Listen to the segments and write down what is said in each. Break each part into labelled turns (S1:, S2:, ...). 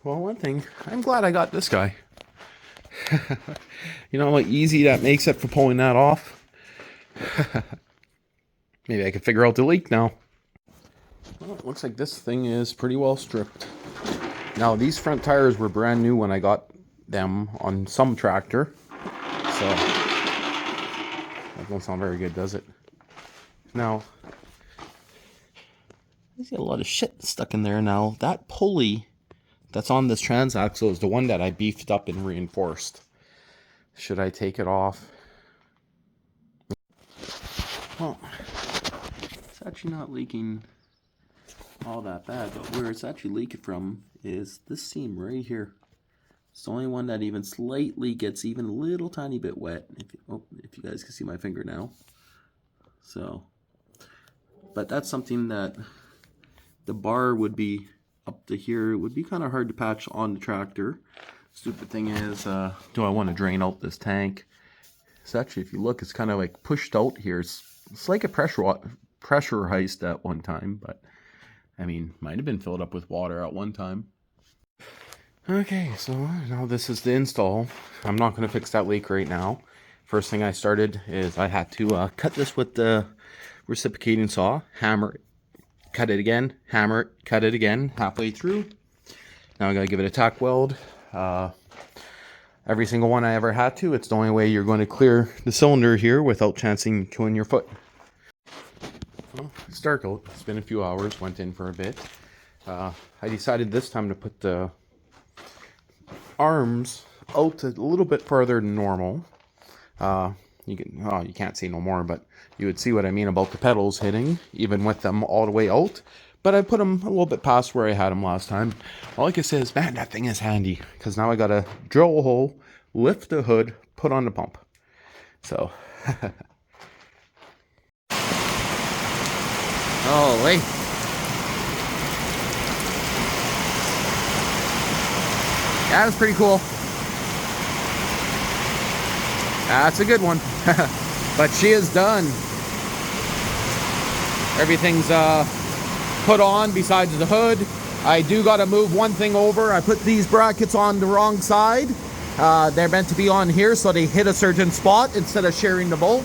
S1: Well, one thing, I'm glad I got this guy. You know how easy that makes it for pulling that off? Maybe I can figure out the leak now. Well, it looks like this thing is pretty well stripped. Now, these front tires were brand new when I got them on some tractor. So, that don't sound very good, does it? Now, I see a lot of shit stuck in there now. That pulley that's on this transaxle is the one that I beefed up and reinforced. Should I take it off? Well, it's actually not leaking all that bad, but where it's actually leaking from is this seam right here. It's the only one that even slightly gets even a little tiny bit wet. If you guys can see my finger now. So, but that's something that the bar would be up to here. It would be kind of hard to patch on the tractor. Stupid thing is, do I want to drain out this tank? It's actually, if you look, it's kind of like pushed out here. It's like a pressure heist at one time, but I mean, might have been filled up with water at one time. Okay, so now this is the install. I'm not going to fix that leak right now. First thing I started is I had to cut this with the reciprocating saw, hammer it, cut it again, hammer it, cut it again, halfway through. Now I got to give it a tack weld. Every single one I ever had to. It's the only way you're going to clear the cylinder here without chancing killing your foot. Well, it's dark out. It's been a few hours. Went in for a bit. I decided this time to put the arms out a little bit further than normal. You can't see no more, but you would see what I mean about the pedals hitting, even with them all the way out. But I put them a little bit past where I had them last time. All I can say is, man, that thing is handy. Because now I got to drill a hole, lift the hood, put on the pump. So. Oh, wait. That was pretty cool. That's a good one. But she is done. Everything's put on besides the hood. I do got to move one thing over. I put these brackets on the wrong side. They're meant to be on here so they hit a certain spot instead of sharing the bolt.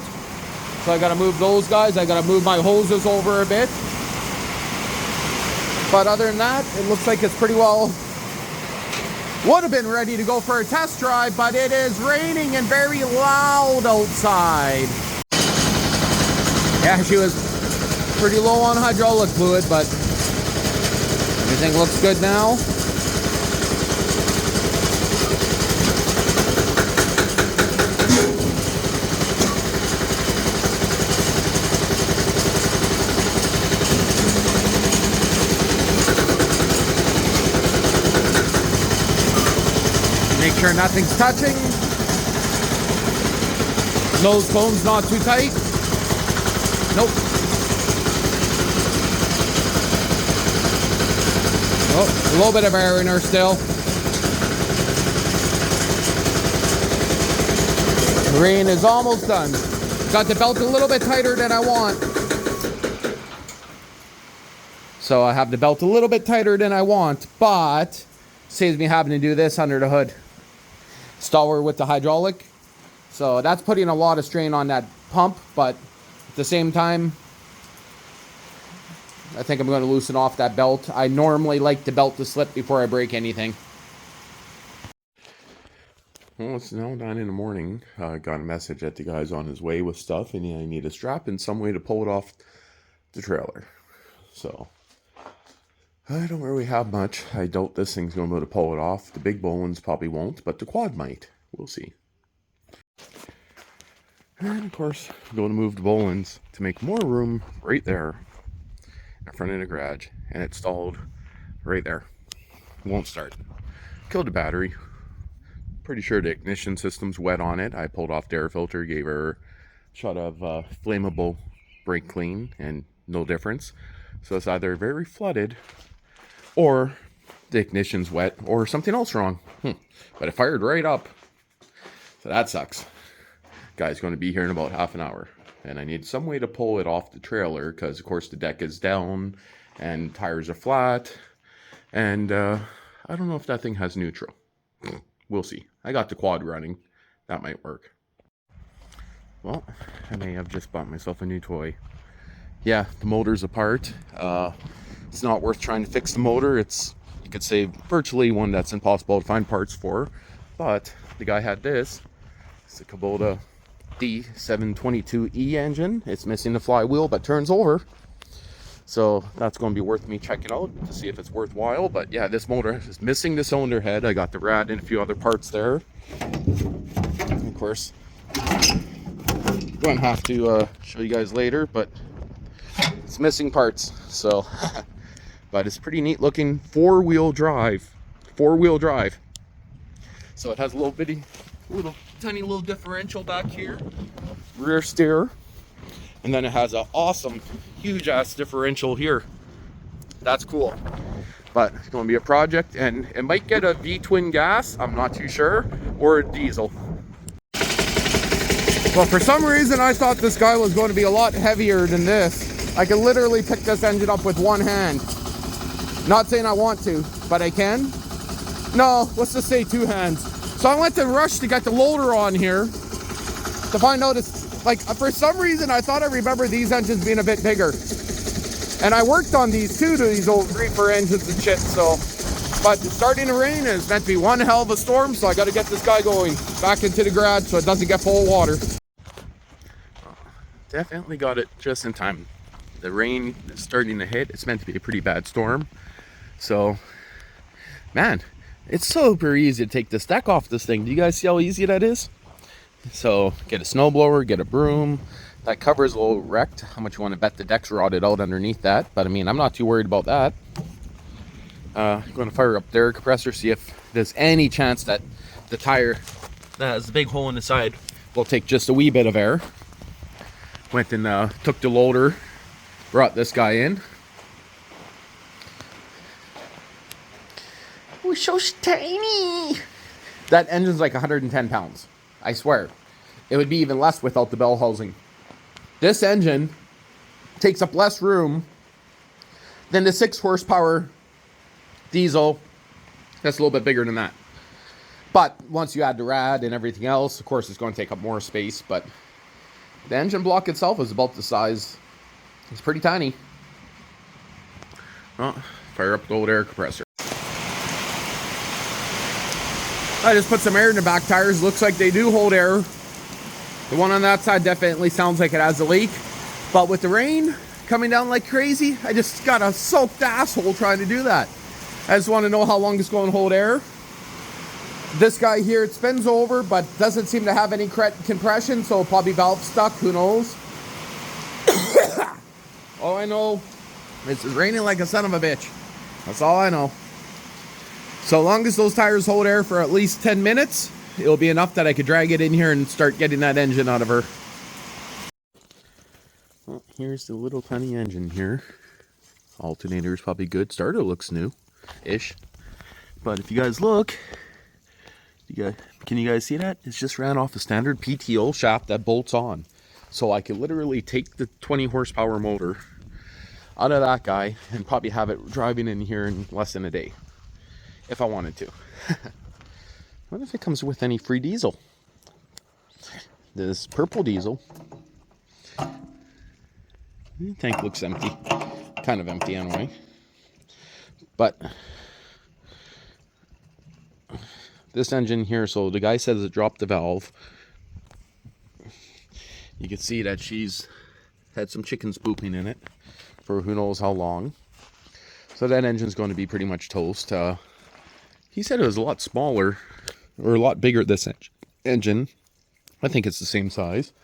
S1: So I got to move those guys. I got to move my hoses over a bit. But other than that, it looks like it's pretty well. Would have been ready to go for a test drive, but it is raining and very loud outside. Yeah, she was pretty low on hydraulic fluid, but everything looks good now. Make sure nothing's touching. Nose cone's not too tight. Nope. Oh, a little bit of air in her still. The rain is almost done. Got the belt a little bit tighter than I want. So I have the belt a little bit tighter than I want, but saves me having to do this under the hood. Stall her with the hydraulic. So that's putting a lot of strain on that pump, but at the same time, I think I'm going to loosen off that belt. I normally like the belt to slip before I break anything. Well, it's now 9 in the morning. I got a message that the guy's on his way with stuff, and I need a strap and some way to pull it off the trailer. So I don't really have much. I doubt this thing's going to be able to pull it off. The big ones probably won't, but the quad might. We'll see. And of course, I'm going to move the Bolins to make more room right there in front of the garage. And it's stalled right there. Won't start. Killed the battery. Pretty sure the ignition system's wet on it. I pulled off the air filter, gave her a shot of flammable brake clean, and no difference. So it's either very flooded, or the ignition's wet, or something else wrong. But it fired right up. So that sucks. Guy's going to be here in about half an hour. And I need some way to pull it off the trailer, because of course the deck is down, and tires are flat. And
S2: I don't know if that thing has neutral. We'll see. I got the quad running. That might work. Well, I may have just bought myself a new toy. Yeah, the motor's apart. It's not worth trying to fix the motor. It's, you could say, virtually one that's impossible to find parts for. But the guy had this. It's a Kubota D722-E engine. It's missing the flywheel, but turns over. So that's going to be worth me checking out to see if it's worthwhile. But yeah, this motor is missing the cylinder head. I got the rad and a few other parts there. And of course, I'm going to have to show you guys later, but it's missing parts. So, but it's pretty neat looking four-wheel drive. Four-wheel drive. So it has a little tiny little differential back here, rear steer, and then it has an awesome huge ass differential here. That's cool. But it's going to be a project, and it might get a V-twin gas, I'm not too sure, or a diesel. Well, for some reason I thought this guy was going to be a lot heavier than this. I can literally pick this engine up with one hand. Not saying I want to, but I can. No, let's just say two hands. So I went to rush to get the loader on here to find out it's like, for some reason I thought I remember these engines being a bit bigger. And I worked on these too, these old reefer engines and shit, so. But it's starting to rain and it's meant to be one hell of a storm, so I gotta get this guy going back into the garage so it doesn't get full of water. Definitely got it just in time. The rain is starting to hit. It's meant to be a pretty bad storm. So, man, it's super easy to take this deck off this thing. Do you guys see how easy that is? So, get a snowblower, get a broom. That cover is a little wrecked. How much you want to bet the deck's rotted out underneath that? But I mean, I'm not too worried about that. I'm going to fire up the air compressor, see if there's any chance that the tire that has the big hole in the side will take just a wee bit of air. Went and took the loader, brought this guy in. Oh, so tiny. That engine's like 110 pounds. I swear. It would be even less without the bell housing. This engine takes up less room than the 6 horsepower diesel. That's a little bit bigger than that. But once you add the rad and everything else, of course, it's going to take up more space. But the engine block itself is about the size. It's pretty tiny. Well, fire up the old air compressor. I just put some air in the back tires. Looks like they do hold air. The one on that side definitely sounds like it has a leak. But with the rain coming down like crazy, I just got a soaked asshole trying to do that. I just want to know how long it's going to hold air. This guy here, it spins over, but doesn't seem to have any compression, so probably valve stuck, who knows. All I know is it's raining like a son of a bitch. That's all I know. So long as those tires hold air for at least 10 minutes, it'll be enough that I could drag it in here and start getting that engine out of her. Well, here's the little tiny engine here. Alternator is probably good. Starter looks new-ish. But if you guys look, can you guys see that? It's just ran off a standard PTO shaft that bolts on. So I could literally take the 20 horsepower motor out of that guy and probably have it driving in here in less than a day. If I wanted to. What if it comes with any free diesel? This purple diesel. The tank looks empty. Kind of empty anyway. But this engine here, so the guy says it dropped the valve. You can see that she's had some chickens pooping in it for who knows how long. So that engine's going to be pretty much toast. He said it was a lot smaller, or a lot bigger, this engine. I think it's the same size.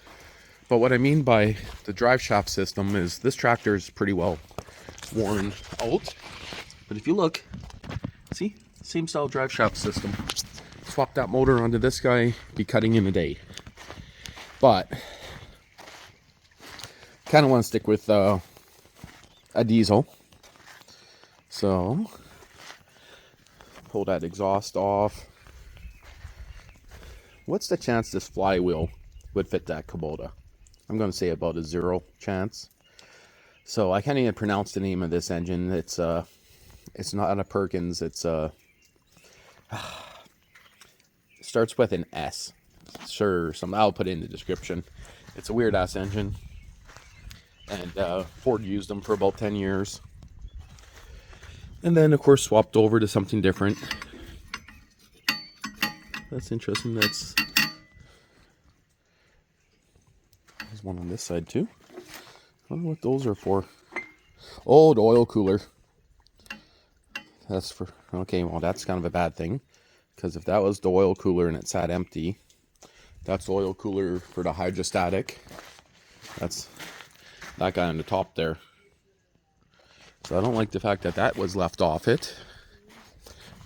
S2: But what I mean by the drive shaft system is this tractor is pretty well worn out. But if you look, see, same style drive shaft system. Swap that motor onto this guy, be cutting in a day. But kind of want to stick with a diesel. So pull that exhaust off. What's the chance this flywheel would fit that Kubota? I'm going to say about a 0 chance. So I can't even pronounce the name of this engine. It's not a Perkins. It's Starts with an S. Sure, I'll put it in the description. It's a weird ass engine, and Ford used them for about 10 years, and then of course swapped over to something different. That's interesting. There's one on this side too. I wonder what those are for. Oh, the oil cooler. That's for, okay, well that's kind of a bad thing, because if that was the oil cooler and it sat empty, that's the oil cooler for the hydrostatic. That's that guy on the top there. So I don't like the fact that that was left off it.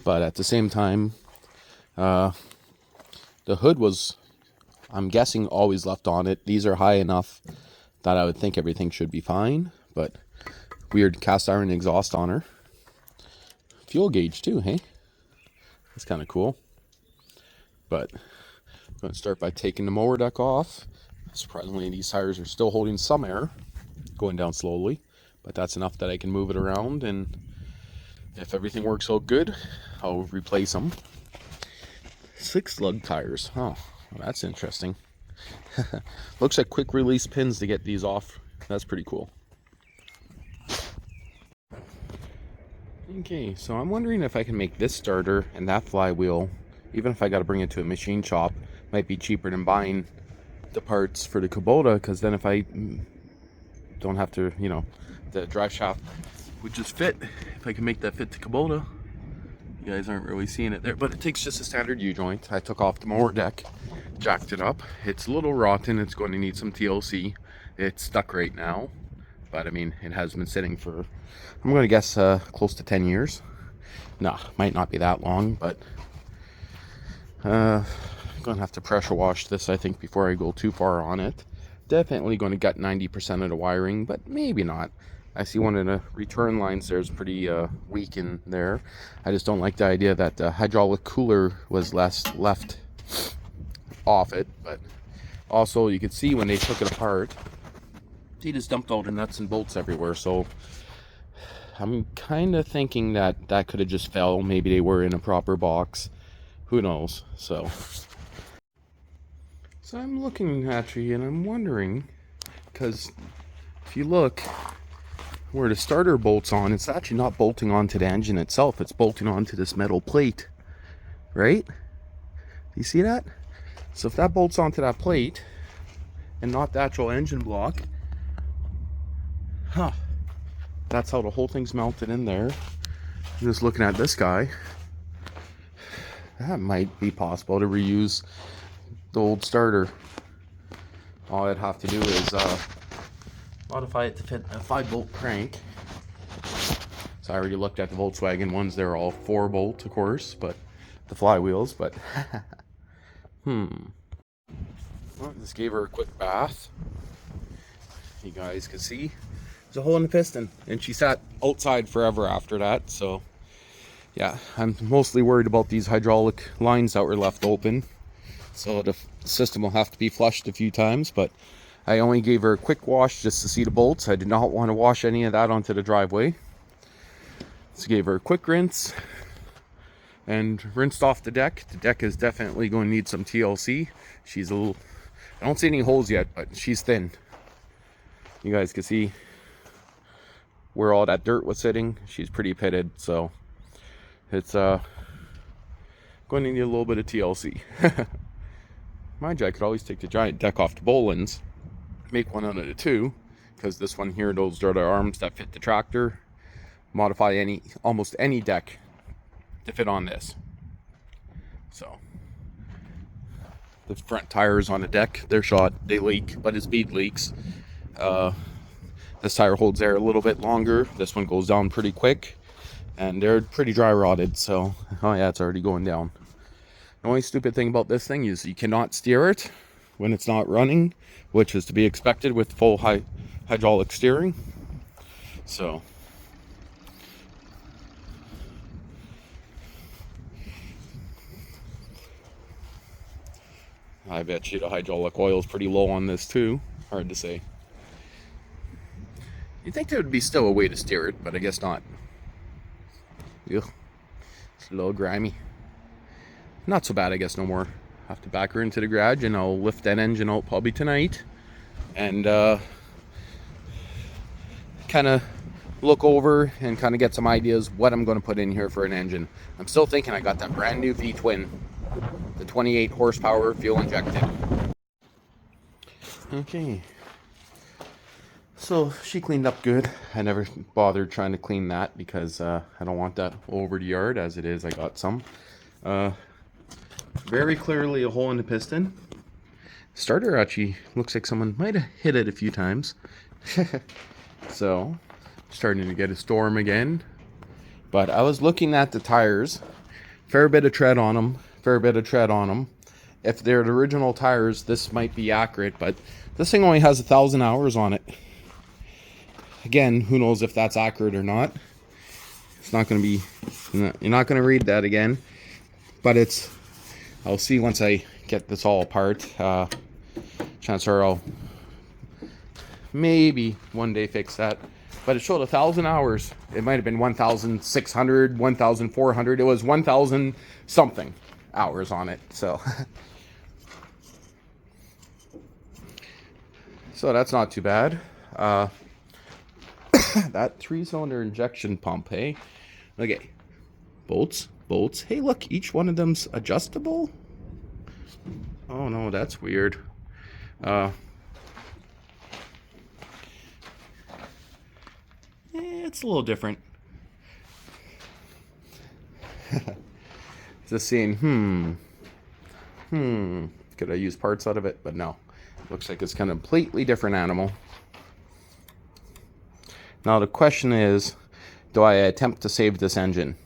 S2: But at the same time, the hood was, I'm guessing, always left on it. These are high enough that I would think everything should be fine. But weird cast iron exhaust on her. Fuel gauge too, hey? That's kind of cool. But I'm going to start by taking the mower deck off. Surprisingly, these tires are still holding some air, going down slowly. But that's enough that I can move it around, and if everything works out good, I'll replace them. 6 lug tires. Oh, well, that's interesting. Looks like quick release pins to get these off. That's pretty cool. Okay, so I'm wondering if I can make this starter and that flywheel, even if I got to bring it to a machine shop, might be cheaper than buying the parts for the Kubota, because then if I don't have to, you know, the drive shaft would just fit. If I can make that fit the Kubota. You guys aren't really seeing it there, but it takes just a standard U-joint. I took off the mower deck, jacked it up. It's a little rotten. It's going to need some TLC. It's stuck right now, but I mean, it has been sitting for, I'm going to guess, close to 10 years. Nah, might not be that long, but I'm going to have to pressure wash this, I think, before I go too far on it. Definitely going to gut 90% of the wiring, but maybe not. I see one of the return lines there is pretty weak in there. I just don't like the idea that the hydraulic cooler was left off it. But also, you could see when they took it apart, they just dumped all the nuts and bolts everywhere. So I'm kind of thinking that that could have just fell. Maybe they were in a proper box. Who knows? So I'm looking at you and I'm wondering, because if you look where the starter bolts on, it's actually not bolting onto the engine itself. It's bolting onto this metal plate, right? You see that? So if that bolts onto that plate and not the actual engine block, that's how the whole thing's mounted in there. I'm just looking at this guy. That might be possible to reuse the old starter. All I'd have to do is modify it to fit a 5-bolt crank. So I already looked at the Volkswagen ones. They're all 4-bolt, of course, but the flywheels. But well, just gave her a quick bath. You guys can see there's a hole in the piston, and she sat outside forever after that. So yeah, I'm mostly worried about these hydraulic lines that were left open. So the system will have to be flushed a few times, but I only gave her a quick wash just to see the bolts. I did not want to wash any of that onto the driveway. So gave her a quick rinse and rinsed off the deck. The deck is definitely going to need some TLC. She's a little, I don't see any holes yet, but she's thin. You guys can see where all that dirt was sitting. She's pretty pitted, so it's going to need a little bit of TLC. Mind you, I could always take the giant deck off the Bolins, make one out of the two, because this one here, those are the arms that fit the tractor. Modify almost any deck to fit on this. So the front tires on the deck, they're shot, they leak, but it's bead leaks. This tire holds air a little bit longer. This one goes down pretty quick, and they're pretty dry rotted. So oh yeah, it's already going down. The only stupid thing about this thing is you cannot steer it when it's not running, which is to be expected with full hydraulic steering. So I bet you the hydraulic oil is pretty low on this too. Hard to say. You'd think there would be still a way to steer it, but I guess not. Ugh. It's a little grimy. not so bad, I guess, no more. Have to back her into the garage, and I'll lift that engine out probably tonight, and kind of look over and kind of get some ideas what I'm going to put in here for an engine. I'm still thinking I got that brand new V-twin, the 28 horsepower fuel injected. Okay, so she cleaned up good. I never bothered trying to clean that because I don't want that over the yard. As it is, I got some. Very clearly a hole in the piston. Starter actually looks like someone might have hit it a few times. So, starting to get a storm again. But I was looking at the tires. Fair bit of tread on them. If they're the original tires, this might be accurate, but this thing only has 1,000 hours on it. Again, who knows if that's accurate or not. It's not going to be, you're not going to read that again, but it's, I'll see once I get this all apart. Chances are I'll maybe one day fix that, but it showed 1,000 hours. It might have been 1,600, 1,400. It was 1,000 something hours on it. So so that's not too bad. That 3-cylinder injection pump, hey, okay, bolts. Hey, look, each one of them's adjustable. Oh no, that's weird. It's a little different. Just seeing, could I use parts out of it? But no, looks like it's kind of completely different animal. Now the question is, do I attempt to save this engine?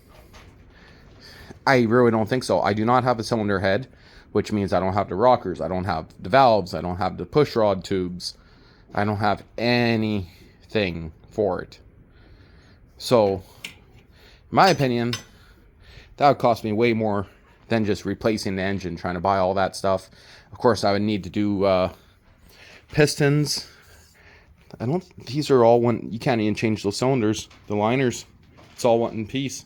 S2: I really don't think so. I do not have a cylinder head, which means I don't have the rockers, I don't have the valves, I don't have the push rod tubes, I don't have anything for it. So, in my opinion, that would cost me way more than just replacing the engine, trying to buy all that stuff. Of course, I would need to do pistons. These are all one, you can't even change those cylinders, the liners. It's all one piece.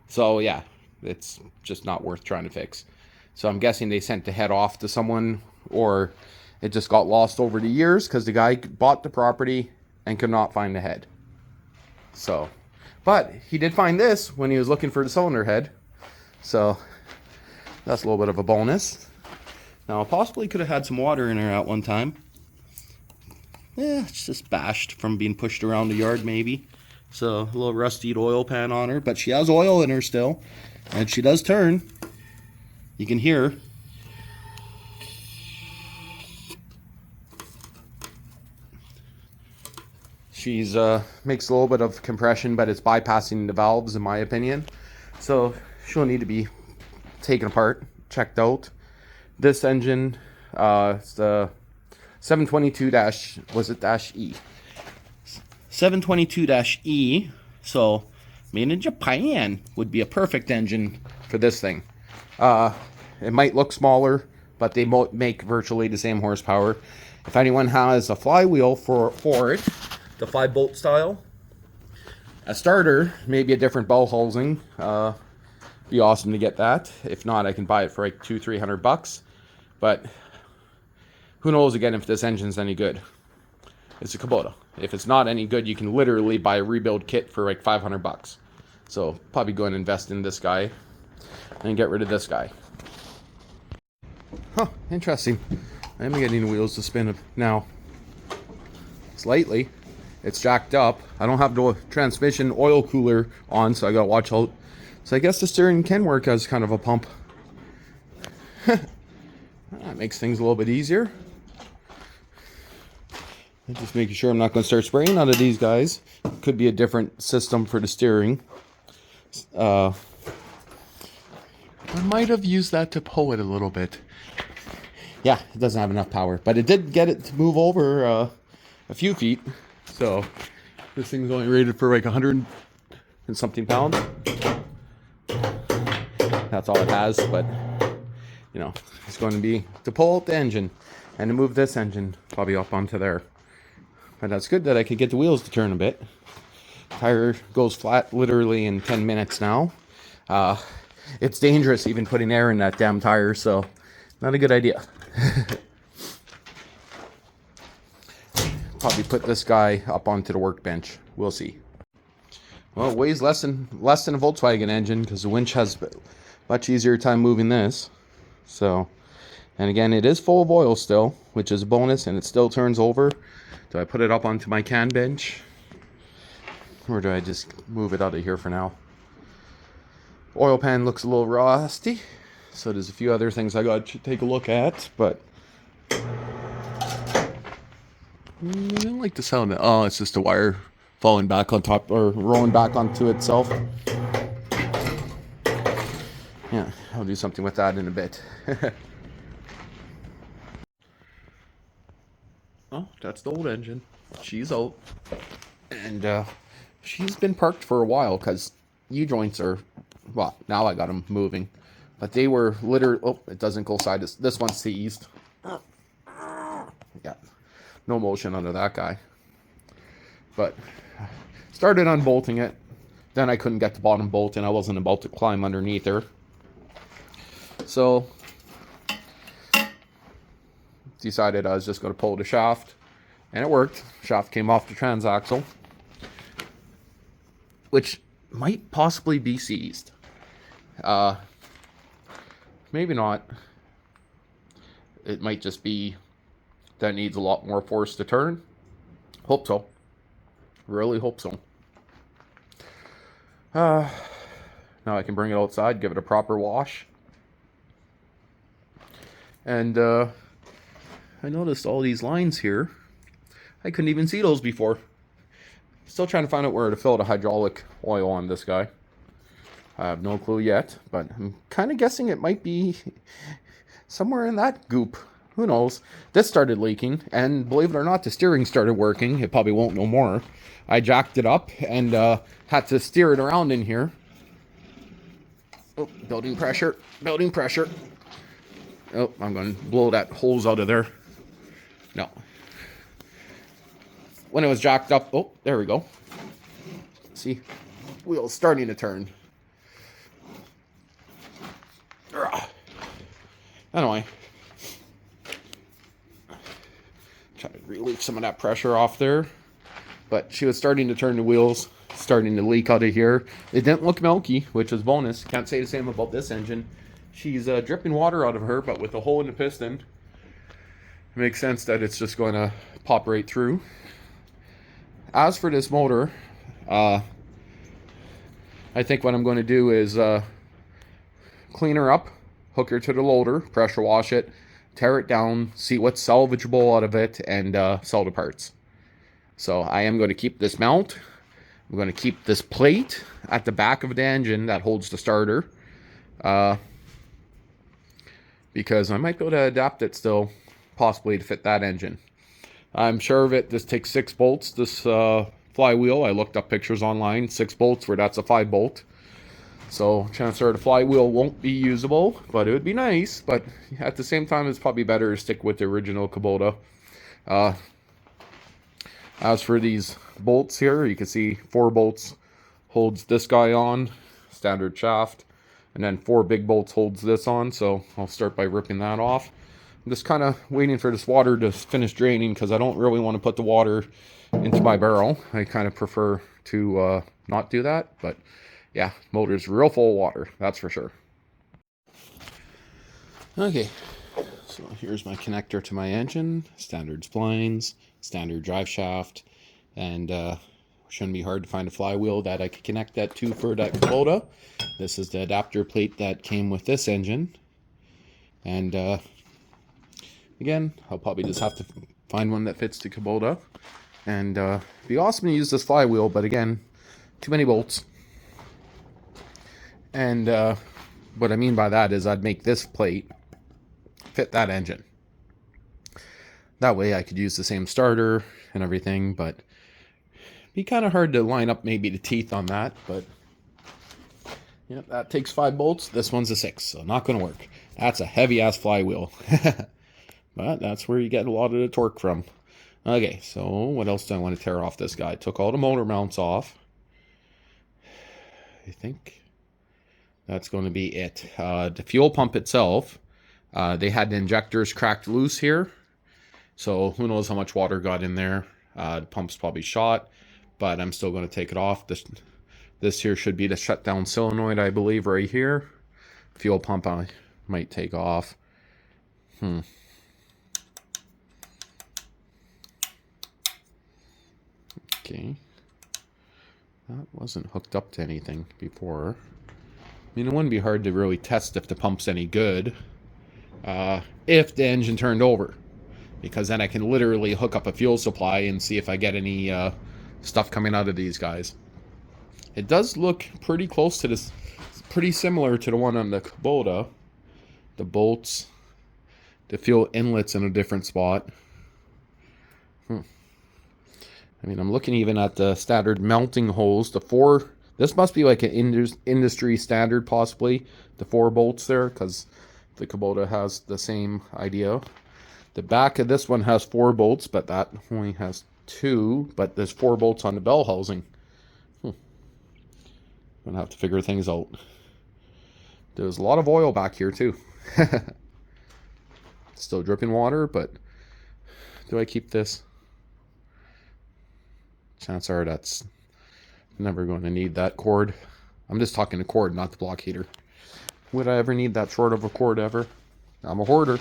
S2: So yeah, it's just not worth trying to fix. So I'm guessing they sent the head off to someone, or it just got lost over the years because the guy bought the property and could not find the head. So, but he did find this when he was looking for the cylinder head. So that's a little bit of a bonus. Now, possibly could have had some water in her at one time. It's just bashed from being pushed around the yard, maybe. So a little rusted oil pan on her, but she has oil in her still, and she does turn. You can hear. She's makes a little bit of compression, but it's bypassing the valves, in my opinion. So she'll need to be taken apart, checked out. This engine, it's the 722-E. 722-E, so made in Japan, would be a perfect engine for this thing. It might look smaller, but they make virtually the same horsepower. If anyone has a flywheel for it, the 5-bolt style, a starter, maybe a different ball housing, be awesome to get that. If not, I can buy it for like $200-300. But who knows again if this engine's any good. It's a Kubota. If it's not any good, you can literally buy a rebuild kit for like $500. So probably go and invest in this guy and get rid of this guy. Huh, interesting. I am getting the wheels to spin now. Slightly. It's jacked up. I don't have the transmission oil cooler on, so I gotta watch out. So I guess the steering can work as kind of a pump. That makes things a little bit easier. I'm just making sure I'm not going to start spraying out of these guys. Could be a different system for the steering. I might have used that to pull it a little bit. Yeah, it doesn't have enough power, but it did get it to move over a few feet. So this thing's only rated for like 100 and something pounds. That's all it has, but you know, it's going to be to pull out the engine and to move this engine probably up onto there. But that's good that I could get the wheels to turn a bit. Tire goes flat literally in 10 minutes now. it's dangerous even putting air in that damn tire, so not a good idea. Probably put this guy up onto the workbench. We'll see. Well, it weighs less than a Volkswagen engine because the winch has much easier time moving this. So, and again, it is full of oil still, which is a bonus, and it still turns over. Do I put it up onto my can bench? Or do I just move it out of here for now? Oil pan looks a little rusty, so there's a few other things I got to take a look at, but I don't like the sound. Oh, it's just a wire falling back on top or rolling back onto itself. Yeah, I'll do something with that in a bit. Oh, that's the old engine. She's out. And she's been parked for a while because U-joints are, well, now I got them moving. But they were literally, oh, it doesn't go side. This one's seized. Yeah, no motion under that guy. But started unbolting it. Then I couldn't get the bottom bolt and I wasn't about to climb underneath her. So decided I was just going to pull the shaft. And it worked. Shaft came off the transaxle, which might possibly be seized. Maybe not. It might just be that it needs a lot more force to turn. Hope so. Really hope so. Now I can bring it outside, give it a proper wash. And I noticed all these lines here. I couldn't even see those before. Still trying to find out where to fill the hydraulic oil on this guy. I have no clue yet, but I'm kind of guessing it might be somewhere in that goop. Who knows? This started leaking, and believe it or not, the steering started working. It probably won't no more. I jacked it up and had to steer it around in here. Oh, building pressure, building pressure. Oh, I'm going to blow that hose out of there. No. When it was jacked up, oh, there we go. See, wheel's starting to turn. Anyway, try to relieve some of that pressure off there. But she was starting to turn the wheels, starting to leak out of here. It didn't look milky, which is bonus. Can't say the same about this engine. She's dripping water out of her, but with a hole in the piston, it makes sense that it's just going to pop right through. As for this motor, I think what I'm going to do is clean her up, hook her to the loader, pressure wash it, tear it down, see what's salvageable out of it, and sell the parts. So I am going to keep this mount. I'm going to keep this plate at the back of the engine that holds the starter. Because I might be able to adapt it still, possibly to fit that engine. I'm sure of it. This takes 6 bolts. This flywheel, I looked up pictures online. 6 bolts where that's a 5 bolt. So chances are the flywheel won't be usable, but it would be nice. But at the same time, it's probably better to stick with the original Kubota. As for these bolts here, you can see 4 bolts holds this guy on, standard shaft, and then 4 big bolts holds this on. So I'll start by ripping that off. I'm just kind of waiting for this water to finish draining because I don't really want to put the water into my barrel. I kind of prefer to not do that, but yeah, motor's real full of water, that's for sure. Okay, so here's my connector to my engine, standard splines, standard drive shaft, and shouldn't be hard to find a flywheel that I could connect that to for that Kubota. This is the adapter plate that came with this engine, and again, I'll probably just have to find one that fits the Kubota, and it'd be awesome to use this flywheel, but again, too many bolts. And what I mean by that is I'd make this plate fit that engine. That way I could use the same starter and everything, but it'd be kind of hard to line up maybe the teeth on that, but yeah, that takes 5 bolts. This one's a 6, so not going to work. That's a heavy-ass flywheel. But that's where you get a lot of the torque from. Okay, so what else do I want to tear off this guy? Took all the motor mounts off. I think That's going to be it. The fuel pump itself, they had the injectors cracked loose here. So who knows how much water got in there. The pump's probably shot, but I'm still going to take it off. This here should be the shutdown solenoid, I believe, right here. Fuel pump I might take off. Okay. That wasn't hooked up to anything before. I mean, it wouldn't be hard to really test if the pump's any good. If the engine turned over. Because then I can literally hook up a fuel supply and see if I get any stuff coming out of these guys. It does look pretty close to this. It's pretty similar to the one on the Kubota. The bolts. The fuel inlet's in a different spot. I mean, I'm looking even at the standard mounting holes. This must be like an industry standard, possibly. The 4 bolts there, because the Kubota has the same idea. The back of this one has 4 bolts, but that only has 2. But there's 4 bolts on the bell housing. I'm gonna have to figure things out. There's a lot of oil back here too. Still dripping water, but do I keep this? Chances are that's never going to need that cord. I'm just talking the cord, not the block heater. Would I ever need that short of a cord ever? I'm a hoarder.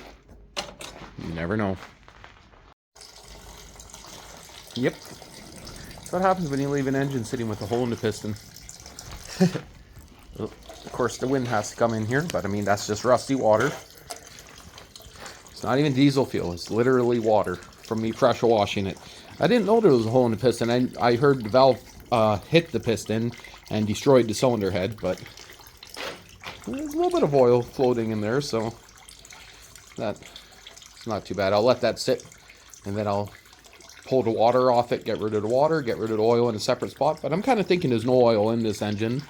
S2: You never know. Yep. That's what happens when you leave an engine sitting with a hole in the piston. Well, of course, the wind has to come in here, but I mean, that's just rusty water. It's not even diesel fuel. It's literally water from me pressure washing it. I didn't know there was a hole in the piston. I heard the valve hit the piston and destroyed the cylinder head, but there's a little bit of oil floating in there, so that's not too bad. I'll let that sit, and then I'll pull the water off it, get rid of the water, get rid of the oil in a separate spot. But I'm kind of thinking there's no oil in this engine,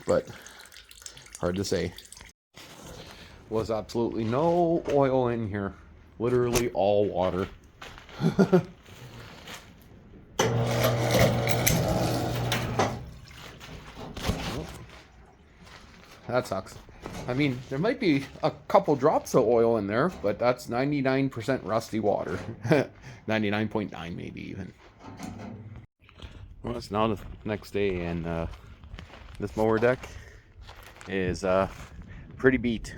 S2: but hard to say. Was absolutely no oil in here. Literally all water. That sucks. I mean, there might be a couple drops of oil in there, but that's 99% rusty water. 99.9 maybe even. Well, it's now the next day, and this mower deck is pretty beat.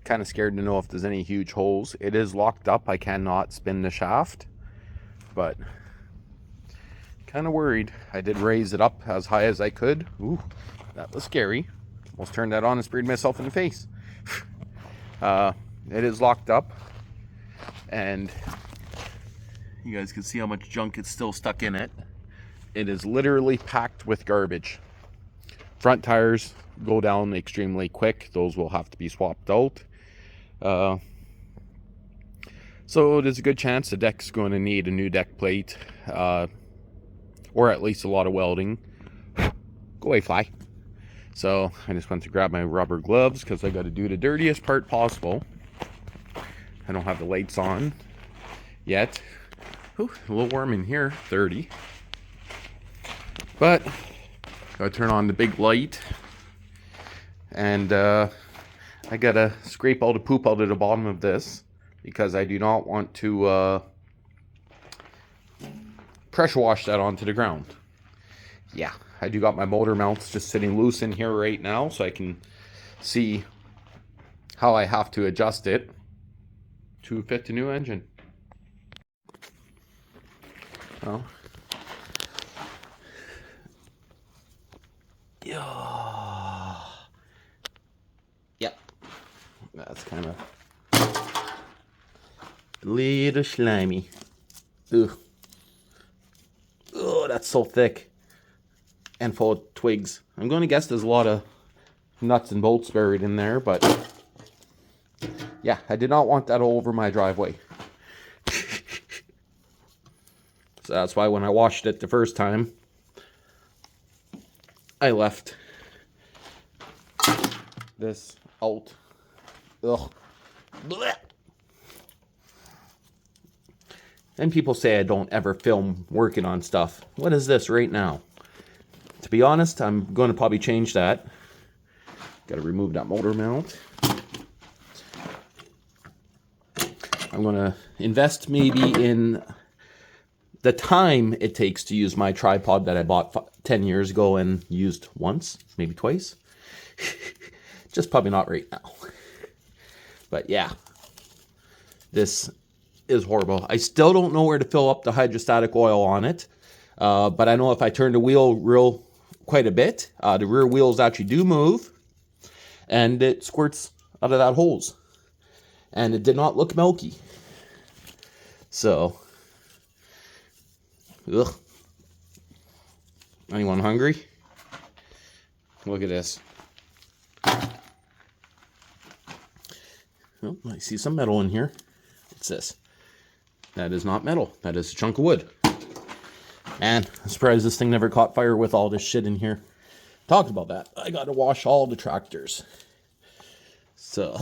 S2: Kind of scared to know if there's any huge holes. It is locked up. I cannot spin the shaft, but kind of worried. I did raise it up as high as I could. Ooh, that was scary. Almost turned that on and sprayed myself in the face. It is locked up, and you guys can see how much junk is still stuck in it. It is literally packed with garbage. Front tires go down extremely quick. Those will have to be swapped out. So there's a good chance the deck's going to need a new deck plate, or at least a lot of welding. Go away, fly. So I just went to grab my rubber gloves because I got to do the dirtiest part possible. I don't have the lights on yet. Ooh, a little warm in here, 30. But gotta turn on the big light, and I gotta scrape all the poop out of the bottom of this because I do not want to pressure wash that onto the ground. Yeah, I do got my motor mounts just sitting loose in here right now, so I can see how I have to adjust it to fit the new engine. Well, yeah. Yep. That's kind of a little slimy. Ugh. Oh, that's so thick and full of twigs. I'm going to guess there's a lot of nuts and bolts buried in there, but yeah, I did not want that all over my driveway. So that's why when I washed it the first time, I left this out. Ugh. Blech. Then people say I don't ever film working on stuff. What is this right now? It's
S1: to be honest, I'm going to probably change that. Got to remove that motor mount. I'm going to invest maybe in the time it takes to use my tripod that I bought 10 years ago and used once, maybe twice. Just probably not right now. But yeah, this is horrible. I still don't know where to fill up the hydrostatic oil on it. But I know if I turn the wheel quite a bit, the rear wheels actually do move. And it squirts out of that hose. And it did not look milky. So, ugh. Anyone hungry? Look at this. Oh, I see some metal in here. What's this? That is not metal. That is a chunk of wood. Man, I'm surprised this thing never caught fire with all this shit in here. Talking about that, I gotta wash all the tractors. So,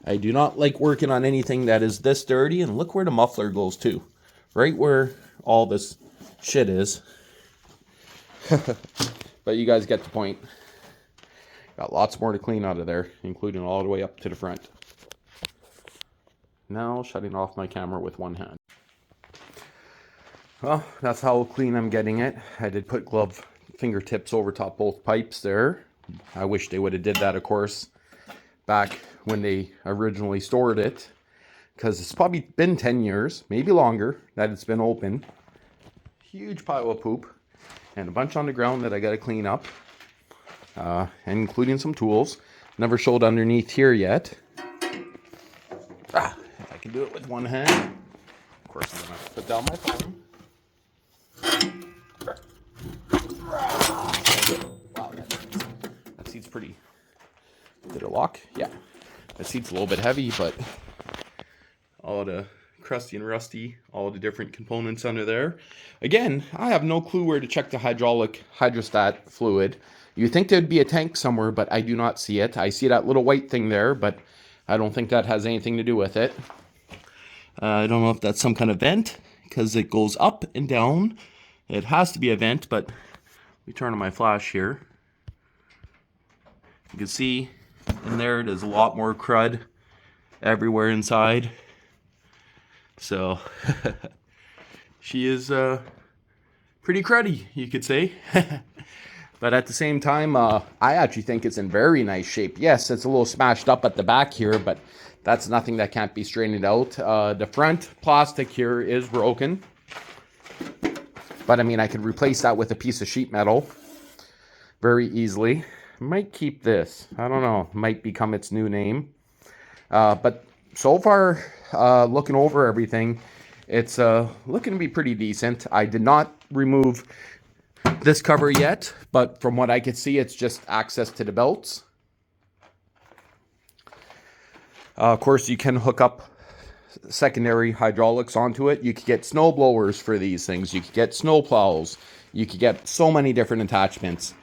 S1: I do not like working on anything that is this dirty. And look where the muffler goes too. Right where all this shit is. But you guys get the point. Got lots more to clean out of there, including all the way up to the front. Now shutting off my camera with one hand. Well, that's how clean I'm getting it. I did put glove fingertips over top both pipes there. I wish they would have did that, of course, back when they originally stored it. Because it's probably been 10 years, maybe longer, that it's been open. Huge pile of poop. And a bunch on the ground that I got to clean up. Including some tools. Never showed underneath here yet. I can do it with one hand. Of course, I'm going to put down my phone. Wow, that seat's pretty. Did it lock? Yeah. That seat's a little bit heavy, but all the crusty and rusty, all the different components under there. Again, I have no clue where to check the hydrostat fluid. You think there'd be a tank somewhere, but I do not see it. I see that little white thing there, but I don't think that has anything to do with it. I don't know if that's some kind of vent, because it goes up and down. It has to be a vent, but we turn on my flash here. You can see in there's a lot more crud everywhere inside. So, she is pretty cruddy, you could say. But at the same time, I actually think it's in very nice shape. Yes, it's a little smashed up at the back here, but that's nothing that can't be straightened out. The front plastic here is broken. But I mean, I could replace that with a piece of sheet metal very easily. Might keep this. I don't know. Might become its new name. But so far, looking over everything, it's looking to be pretty decent. I did not remove this cover yet, but from what I could see, it's just access to the belts. Of course, you can hook up secondary hydraulics onto it. You could get snow blowers for these things. You could get snow plows. You could get so many different attachments.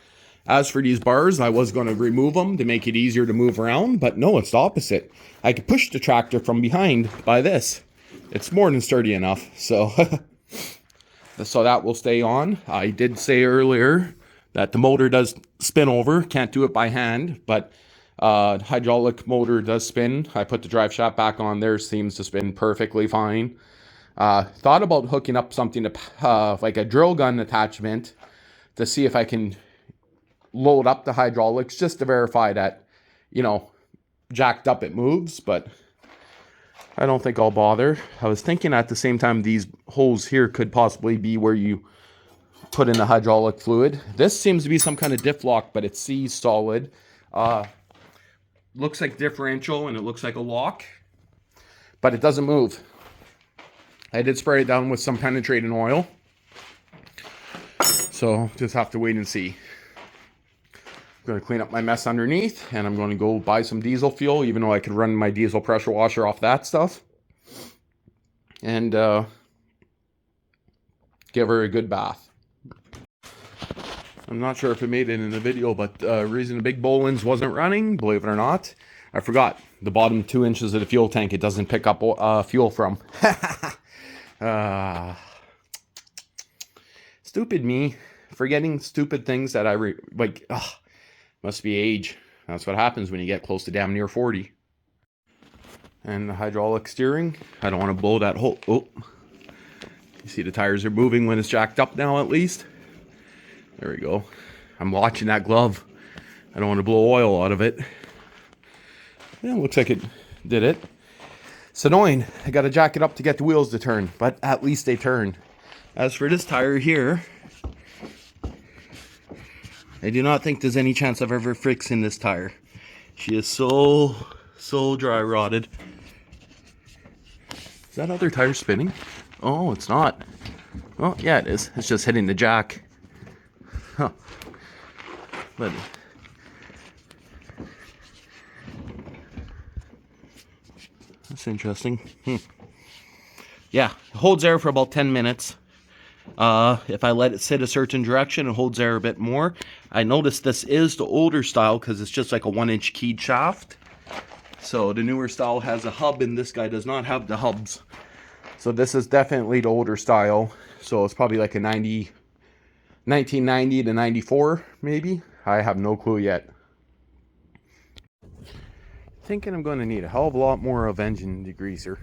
S1: As for these bars, I was going to remove them to make it easier to move around, but no, it's the opposite. I could push the tractor from behind by this. It's more than sturdy enough, so so that will stay on. I did say earlier that the motor does spin over. Can't do it by hand, but hydraulic motor does spin. I put the drive shaft back on there. Seems to spin perfectly fine. Thought about hooking up something to like a drill gun attachment to see if I can load up the hydraulics just to verify that, you know, jacked up it moves, but I don't think I'll bother. I was thinking at the same time these holes here could possibly be where you put in the hydraulic fluid. This seems to be some kind of diff lock, but it's C solid. Looks like differential and it looks like a lock, but it doesn't move. I did spray it down with some penetrating oil, so just have to wait and see. I'm going to clean up my mess underneath, and I'm going to go buy some diesel fuel, even though I could run my diesel pressure washer off that stuff. And give her a good bath. I'm not sure if I made it in the video, but the reason the big Bolins wasn't running, believe it or not, I forgot. The bottom 2 inches of the fuel tank, it doesn't pick up still
S2: Stupid me, forgetting stupid things that like. Ugh, must be age. That's what happens when you get close to damn near 40. And the hydraulic steering, I don't want to blow that hole. Oh, you see the tires are moving when it's jacked up now at least. There we go. I'm watching that glove. I don't want to blow oil out of it. Yeah, looks like it did it. It's annoying. I got to jack it up to get the wheels to turn, but at least they turn. As for this tire here, I do not think there's any chance of ever fixing this tire. She is so dry rotted. Is that other tire spinning? Oh, it's not. Well, yeah, it is. It's just hitting the jack. Huh. But that's interesting. Yeah, it holds air for about 10 minutes. If I let it sit a certain direction, it holds air a bit more. I noticed this is the older style because it's just like a 1-inch keyed shaft. So the newer style has a hub and this guy does not have the hubs. So this is definitely the older style. So it's probably like a 1990 to 94 maybe. I have no clue yet. Thinking I'm going to need a hell of a lot more of engine degreaser.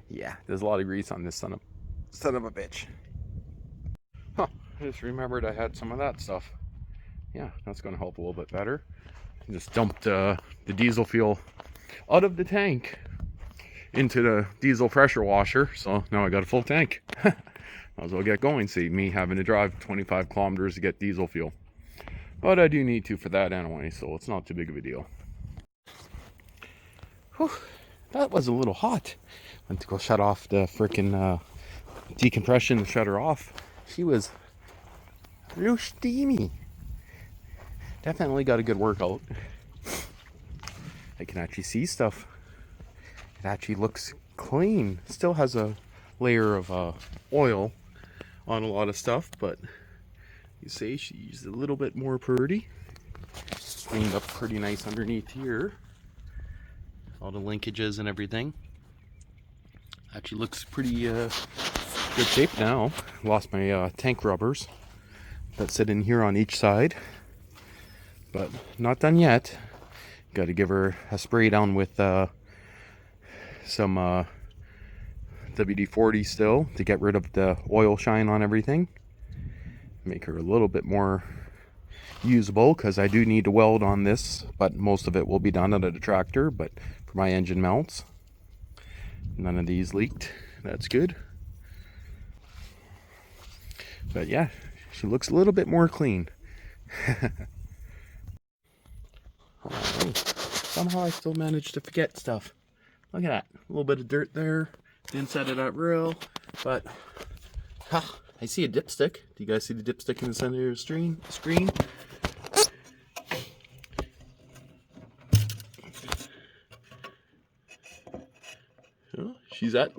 S2: Yeah, there's a lot of grease on this son of a bitch. Huh, I just remembered I had some of that stuff. Yeah, that's going to help a little bit better. I just dumped the diesel fuel out of the tank into the diesel pressure washer, so now I got a full tank. Might as well get going. See me having to drive 25 kilometers to get diesel fuel, but I do need to for that anyway, so it's not too big of a deal. Whew, that was a little hot. Went to go shut off the freaking decompression to shut her off. She was real steamy. Definitely got a good workout. I can actually see stuff. It actually looks clean. Still has a layer of oil on a lot of stuff, but you say she's a little bit more pretty. Cleaned up pretty nice underneath here. All the linkages and everything. Actually looks pretty good shape now. Lost my tank rubbers that sit in here on each side, but not done yet. Got to give her a spray down with some WD-40 still to get rid of the oil shine on everything. Make her a little bit more usable because I do need to weld on this, but most of it will be done out of the tractor. But for my engine mounts, none of these leaked. That's good. But yeah, she looks a little bit more clean. Alright. Somehow I still managed to forget stuff. Look at that. A little bit of dirt there. The inside of that rail. But, I see a dipstick. Do you guys see the dipstick in the center of your screen? Oh, she's at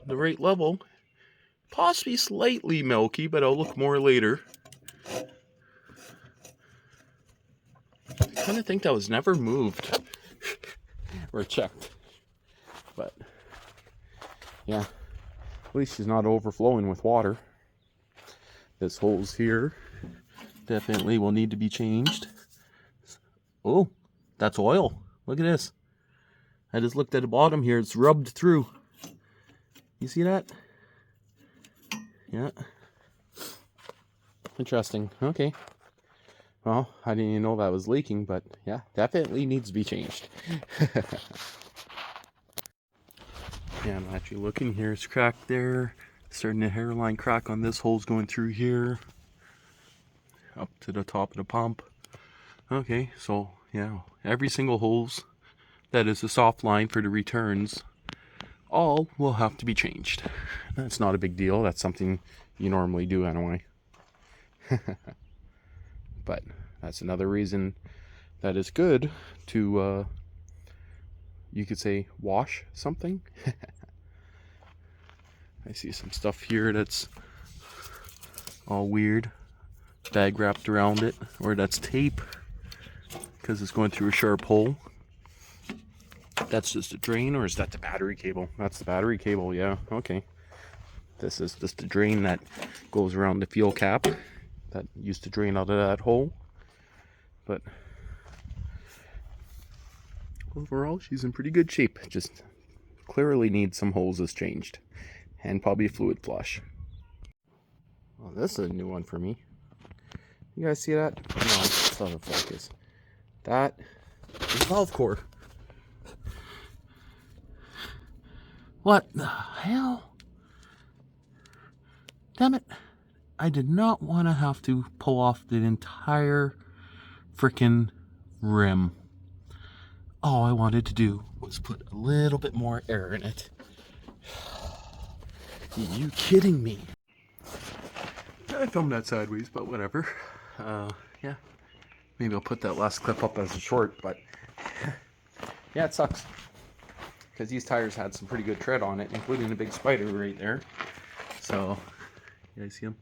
S2: the right level. Possibly slightly milky, but I'll look more later. I kind of think that was never moved or checked. But, yeah. At least she's not overflowing with water. This hole's here. Definitely will need to be changed. Oh, that's oil. Look at this. I just looked at the bottom here. It's rubbed through. You see that? Yeah. Interesting. Okay. Well, I didn't even know that was leaking, but yeah, definitely needs to be changed. Yeah, I'm actually looking here. It's cracked there. Starting a hairline crack on this hole's going through here. Up to the top of the pump. Okay, so yeah, every single holes that is a soft line for the returns, all will have to be changed. That's not a big deal. That's something you normally do anyway. But that's another reason that is good to, you could say, wash something. I see some stuff here that's all weird. Bag wrapped around it, or that's tape because it's going through a sharp hole. That's just a drain, or is that the battery cable? That's the battery cable, yeah, okay. This is just the drain that goes around the fuel cap that used to drain out of that hole. But overall, she's in pretty good shape. Just clearly needs some hoses changed and probably a fluid flush. Well, this is a new one for me. You guys see that? No, it's out of focus. That is valve core.
S1: What the hell? Damn it. I did not want to have to pull off the entire freaking rim. All I wanted to do was put a little bit more air in it. Are you kidding me?
S2: I filmed that sideways, but whatever. Yeah. Maybe I'll put that last clip up as a short, but yeah, it sucks. Because these tires had some pretty good tread on it, including a big spider right there. So, you guys see them?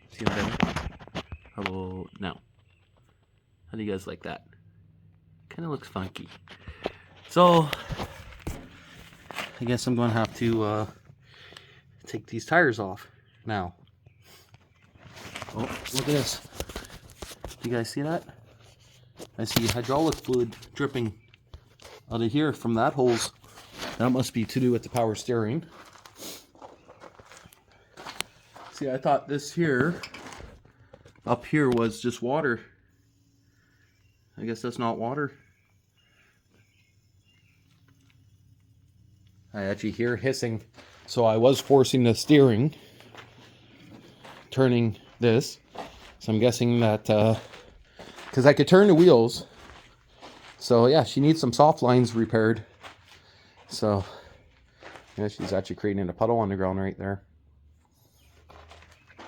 S2: See them better?
S1: Hello. Now, how do you guys like that? Kind of looks funky. So, I guess I'm going to have to take these tires off now. Oh, look at this. Do you guys see that? I see hydraulic fluid dripping out of here from that hose. That must be to do with the power steering. See, I thought this here, up here, was just water. I guess that's not water.
S2: I actually hear hissing. So I was forcing the steering, turning this. So I'm guessing that, because I could turn the wheels. So yeah, she needs some soft lines repaired. So yeah, she's actually creating a puddle on the ground right there.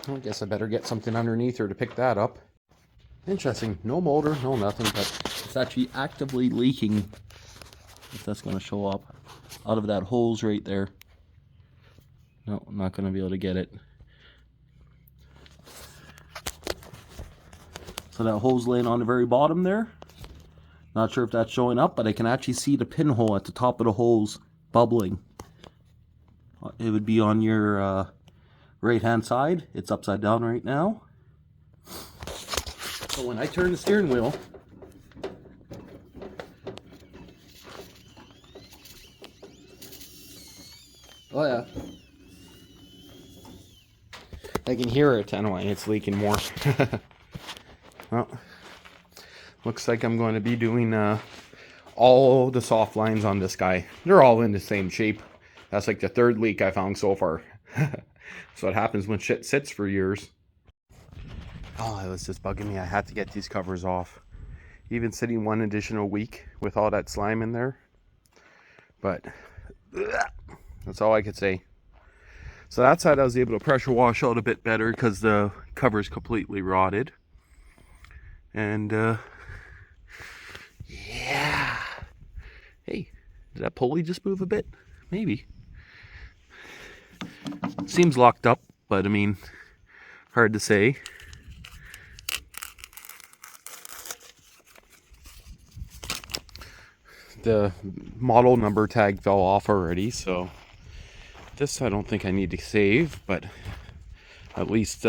S2: I guess I better get something underneath her to pick that up. Interesting. No motor, no nothing, but
S1: it's actually actively leaking. If that's going to show up out of that hose right there. No, I'm not going to be able to get it. So that hose laying on the very bottom there. Not sure if that's showing up, but I can actually see the pinhole at the top of the hose bubbling. It would be on your right hand side. It's upside down right now. So when I turn the steering wheel,
S2: oh yeah, I can hear it. Anyway, it's leaking more. Well, looks like I'm going to be doing all the soft lines on this guy. They're all in the same shape. That's like the third leak I found so far. So it happens when shit sits for years. Oh, it was just bugging me. I had to get these covers off. Even sitting one additional week with all that slime in there. But that's all I could say. So that side I was able to pressure wash out a bit better because the cover's completely rotted. And yeah. Hey, did that pulley just move a bit? Maybe. Seems locked up, but I mean, hard to say. The model number tag fell off already, so this I don't think I need to save, but at least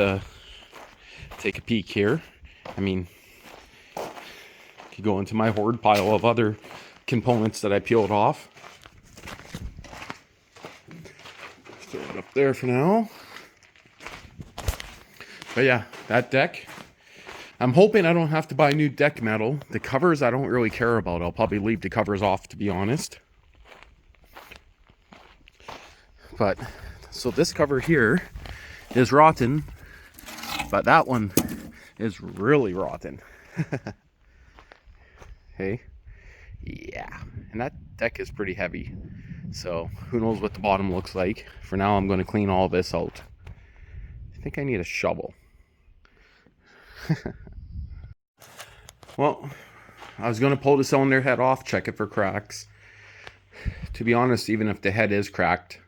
S2: take a peek here. I mean, could go into my hoard pile of other components that I peeled off. Throw it up there for now. But yeah, that deck. I'm hoping I don't have to buy new deck metal. The covers I don't really care about. I'll probably leave the covers off, to be honest. But, so this cover here is rotten, but that one is really rotten. Hey, yeah, and that deck is pretty heavy. So, who knows what the bottom looks like. For now, I'm going to clean all this out. I think I need a shovel. Well, I was going to pull the cylinder head off, check it for cracks. To be honest, even if the head is cracked,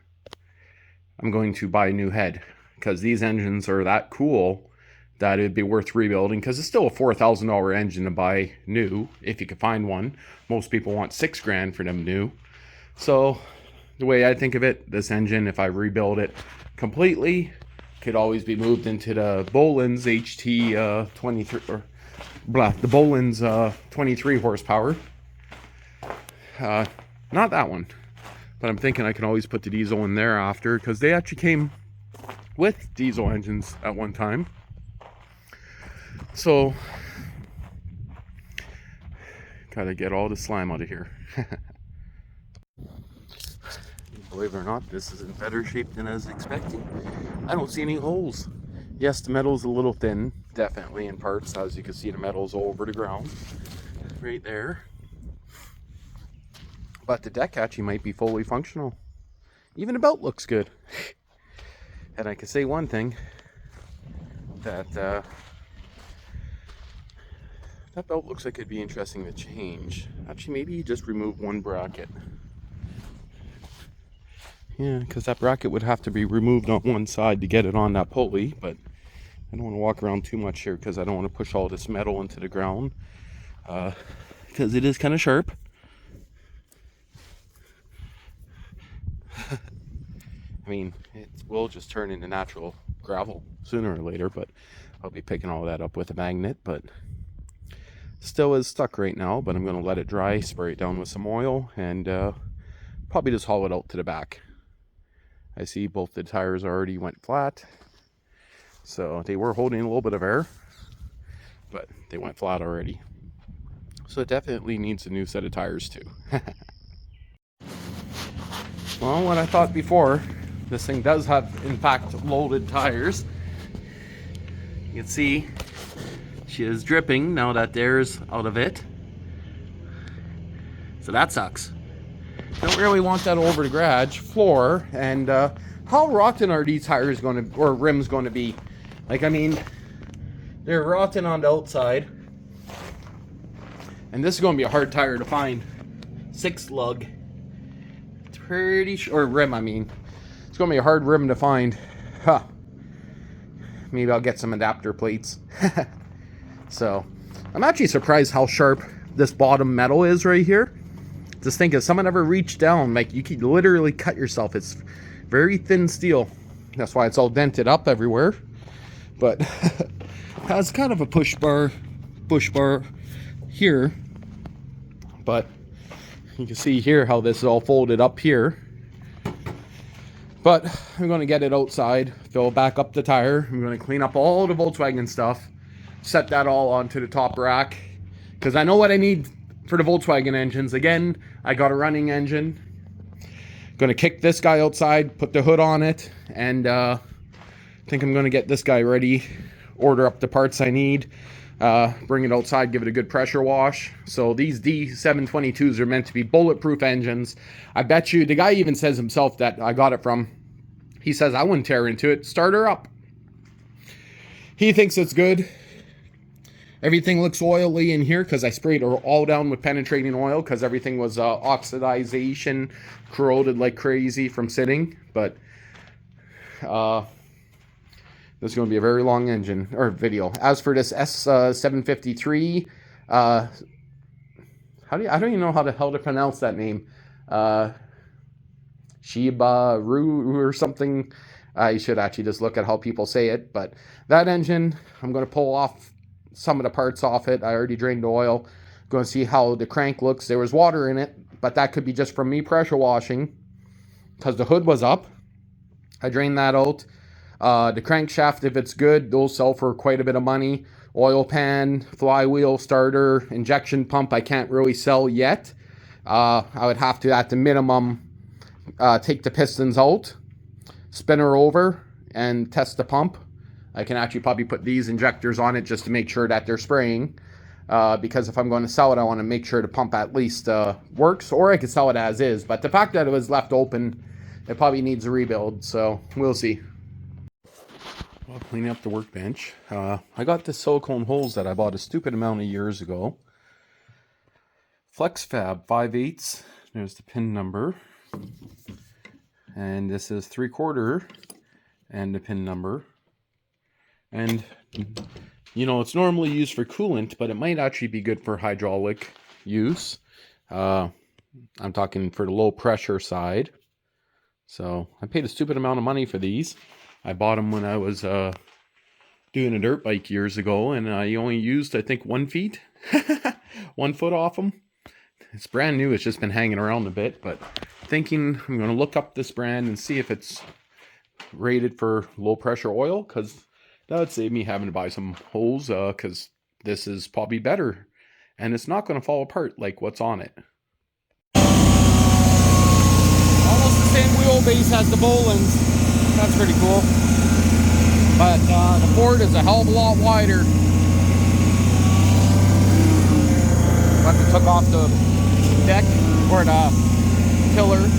S2: I'm going to buy a new head. Because these engines are that cool that it'd be worth rebuilding. Because it's still a $4,000 engine to buy new, if you could find one. Most people want $6,000 for them new. So, the way I think of it, this engine, if I rebuild it, completely, could always be moved into the Boland's HT 23 or the Boland's 23 horsepower. Not that one, but I'm thinking I can always put the diesel in there after, because they actually came with diesel engines at one time. So gotta get all the slime out of here. Believe it or not, this is in better shape than I was expecting. I don't see any holes. Yes, the metal's a little thin, definitely in parts. As you can see, the metal's all over the ground right there. But the deck actually might be fully functional. Even the belt looks good. And I can say one thing, that that belt looks like it'd be interesting to change. Actually, maybe just remove one bracket. Yeah, because that bracket would have to be removed on one side to get it on that pulley, but I don't want to walk around too much here because I don't want to push all this metal into the ground, because it is kind of sharp. I mean, it will just turn into natural gravel sooner or later, but I'll be picking all that up with a magnet. But still is stuck right now, but I'm going to let it dry, spray it down with some oil, and probably just haul it out to the back. I see both the tires already went flat, so they were holding a little bit of air, but they went flat already. So it definitely needs a new set of tires too. Well, what I thought before, this thing does have, in fact, loaded tires. You can see she is dripping now that the air's out of it. So that sucks. Don't really want that over the garage floor. And how rotten are these tires going to, or rims going to be? Like, I mean, they're rotten on the outside. And this is going to be a hard tire to find. 6 lug. Pretty sure, or rim, I mean. It's going to be a hard rim to find. Huh. Maybe I'll get some adapter plates. So, I'm actually surprised how sharp this bottom metal is right here. Just think, if someone ever reached down, like, you could literally cut yourself. It's very thin steel. That's why it's all dented up everywhere. But has kind of a push bar here. But you can see here how this is all folded up here. But I'm going to get it outside, fill back up the tire. I'm going to clean up all the Volkswagen stuff, set that all onto the top rack, because I know what I need for the Volkswagen engines. Again, I got a running engine. Going to kick this guy outside, put the hood on it, and think I'm going to get this guy ready, order up the parts I need, bring it outside, give it a good pressure wash. So these D722s are meant to be bulletproof engines. I bet you, the guy even says himself that I got it from, he says I wouldn't tear into it. Start her up. He thinks it's good. Everything looks oily in here because I sprayed it all down with penetrating oil, because everything was oxidization, corroded like crazy from sitting. But this is going to be a very long engine or video. As for this S753, I don't even know how the hell to pronounce that name. Shiba Ru or something. You should actually just look at how people say it. But that engine, I'm going to pull off some of the parts off it. I already drained the oil. Going to see how the crank looks. There was water in it, but that could be just from me pressure washing, because the hood was up. I drained that out. The crankshaft, if it's good, those sell for quite a bit of money. Oil pan, flywheel, starter, injection pump, I can't really sell yet. I would have to, at the minimum, take the pistons out, spin her over, and test the pump. I can actually probably put these injectors on it just to make sure that they're spraying. Because if I'm going to sell it, I want to make sure the pump at least works. Or I could sell it as is. But the fact that it was left open, it probably needs a rebuild. So we'll see. Well, cleaning up the workbench. I got the silicone holes that I bought a stupid amount of years ago. FlexFab 5/8. There's the pin number. And this is 3/4 and the pin number. And, you know, it's normally used for coolant, but it might actually be good for hydraulic use. I'm talking for the low pressure side. So I paid a stupid amount of money for these. I bought them when I was doing a dirt bike years ago, and I only used, I think, 1 foot, 1 foot off them. It's brand new. It's just been hanging around a bit, but thinking I'm going to look up this brand and see if it's rated for low pressure oil, because that would save me having to buy some hose, because this is probably better and it's not going to fall apart like what's on it. Almost the same wheelbase as the Boland's. That's pretty cool. But the Ford is a hell of a lot wider. But I took off the deck or the tiller.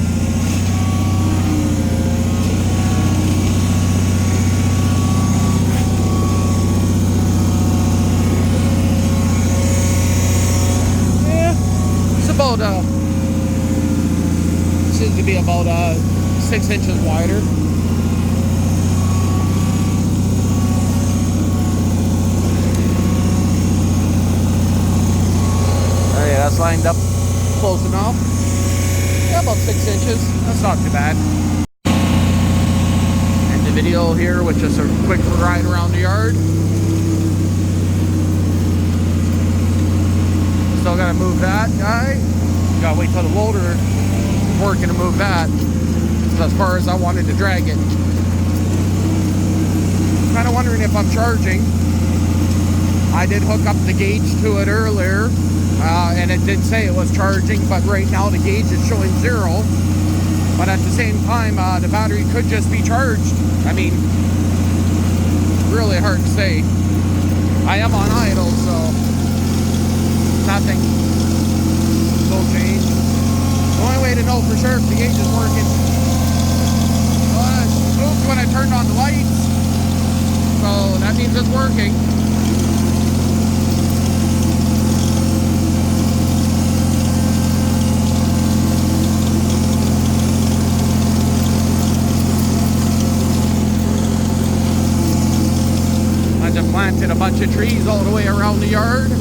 S2: About seems to be about 6 inches wider. Oh yeah, that's lined up close enough. Yeah, about 6 inches. That's not too bad. End the video here with just a quick ride around the yard. Still gotta move that guy. Gotta wait till the loader is working to move that. As far as I wanted to drag it. Kind of wondering if I'm charging. I did hook up the gauge to it earlier, and it did say it was charging, but right now the gauge is showing 0. But at the same time, the battery could just be charged. I mean, really hard to say. I am on idle, so nothing will change. The only way to know for sure if the gauge is working, it moved when I turned on the lights, so that means it's working. I just planted a bunch of trees all the way around the yard.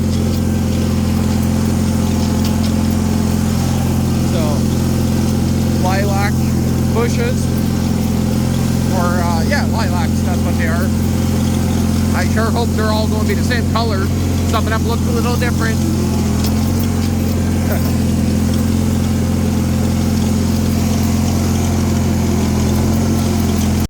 S2: Lilac bushes, or yeah, lilacs, that's what they are. I sure hope they're all going to be the same color. Some of them look a little different.